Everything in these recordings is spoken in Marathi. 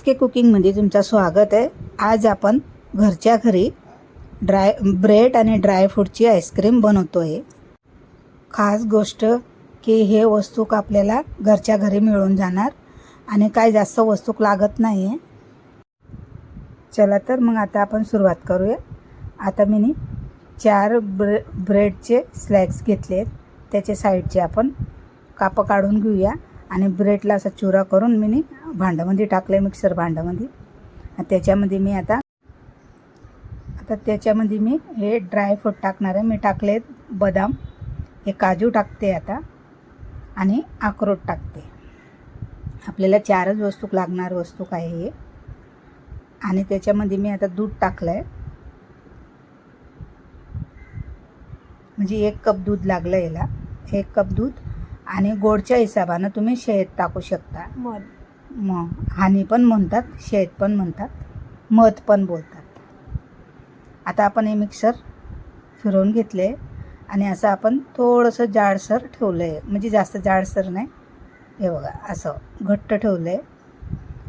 के कुकिंगमध्ये तुमचं स्वागत आहे। आज आपण घरच्या घरी ब्रेड आणि ड्रायफ्रूटची आईस्क्रीम बनवतो आहे। खास गोष्ट की हे वस्तू आपल्याला घरच्या घरी मिळून जाणार आणि काय जास्त वस्तू लागत नाही आहे। चला तर मग आता आपण सुरुवात करूया। आता मी 4 ब्रेडचे स्लाइस घेतलेत, त्याचे साइडचे आपण काप काढून घेऊया आणि ब्रेडला असा चुरा करून मी भांड्यामध्ये टाकले, मिक्सर भांड्यामध्ये। त्याच्यामध्ये मी आता त्याच्यामध्ये मी हे ड्रायफ्रूट टाकणार आहे। मी टाकले बदाम, हे काजू टाकते आता आणि अक्रोड टाकते। आपल्याला 4च वस्तू लागणार, वस्तू काय आहे। आणि त्याच्यामध्ये मी आता दूध टाकलंय, म्हणजे 1 कप दूध लागलं याला। 1 कप दूध आणि गोडच्या हिशोबाने तुम्ही शहद टाकू शकता। मग हानी पण म्हणतात, शहद पण म्हणतात, मध पण बोलतात। आता आपण हे मिक्सर फिरवून घेतले आणि असं आपण थोडंसं जाडसर ठेवलंय, म्हणजे जास्त जाडसर नाही, हे बघा असं घट्ट ठेवलंय।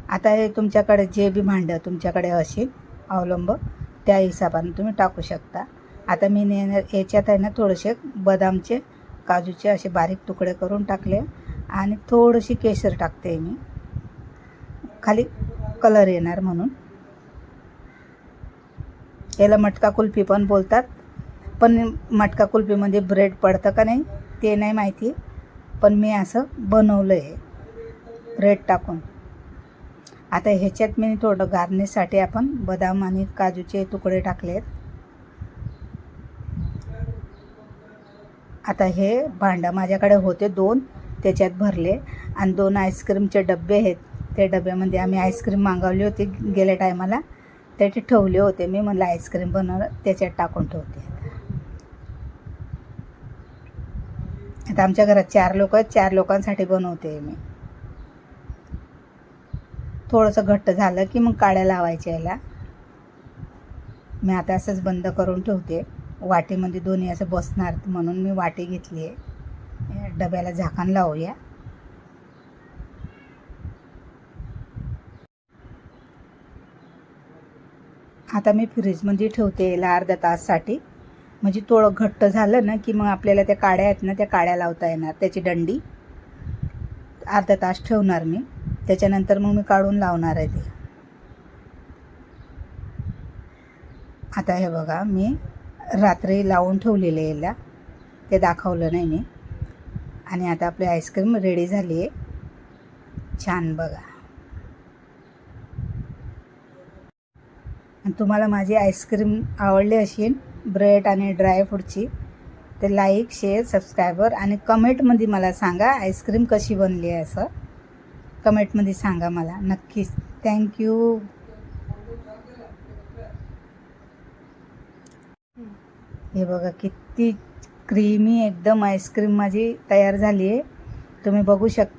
आता हे तुमच्याकडे जे बी भांडं तुमच्याकडे असेल अवलंब, त्या हिशोबाने तुम्ही टाकू शकता। आता मी याच्यात आहे ना थोडेसे बदामचे, काजूचे असे बारीक तुकडे करून टाकले आणि थोडीशी केसर टाकते मी, खाली कलर येणार म्हणून। याला मटका कुल्फी पण बोलतात, पण मटका कुल्फीमध्ये ब्रेड पडतं का नाही ते नाही माहिती, पण मी असं बनवलं आहे ब्रेड टाकून। आता ह्याच्यात मी थोडं गार्निशसाठी आपण बदाम आणि काजूचे तुकडे टाकलेत। आता हे भांडं माझ्याकडे होते 2, त्याच्यात भरले आणि 2 आईस्क्रीमचे डबे आहेत। त्या डब्यामध्ये आम्ही आईस्क्रीम मागवली होती गेल्या टायमाला, त्याचे ठेवले होते मी, म्हणलं आईस्क्रीम बनवलं त्याच्यात टाकून ठेवते। आता आमच्या घरात 4 लोक आहेत, 4 लोकांसाठी बनवते मी। थोडंसं घट्ट झालं की मग काड्या लावायच्या याला। मी आता असंच बंद करून ठेवते, वाटीमध्ये दोन्ही असं बसणार म्हणून मी वाटी घेतली आहे। डब्याला झाकण लावूया। आता मी फ्रीजमध्ये ठेवते याला अर्धा ताससाठी, म्हणजे थोडं घट्ट झालं ना की मग आपल्याला त्या काड्या आहेत ना त्या काड्या लावता येणार, त्याची दंडी। अर्धा तास ठेवणार मी, त्याच्यानंतर मग मी काढून लावणार आहे ते। आता हे बघा मी रात्री लावून ठेवलेले याला, ते दाखवलं नाही मी। आणि आता आपली आईस्क्रीम रेडी झाली आहे, छान बघा। आणि तुम्हाला माझी आईस्क्रीम आवडली असेल ब्रेड आणि ड्रायफ्रूटची, तर लाईक, शेअर, सबस्क्रायबर आणि कमेंटमध्ये मला सांगा आईस्क्रीम कशी बनली आहे, असं कमेंटमध्ये सांगा मला नक्कीच। थँक्यू। हे बघा किती क्रीमी एकदम आईस्क्रीम माझी तयार झाली आहे, तुम्ही बघू शकता।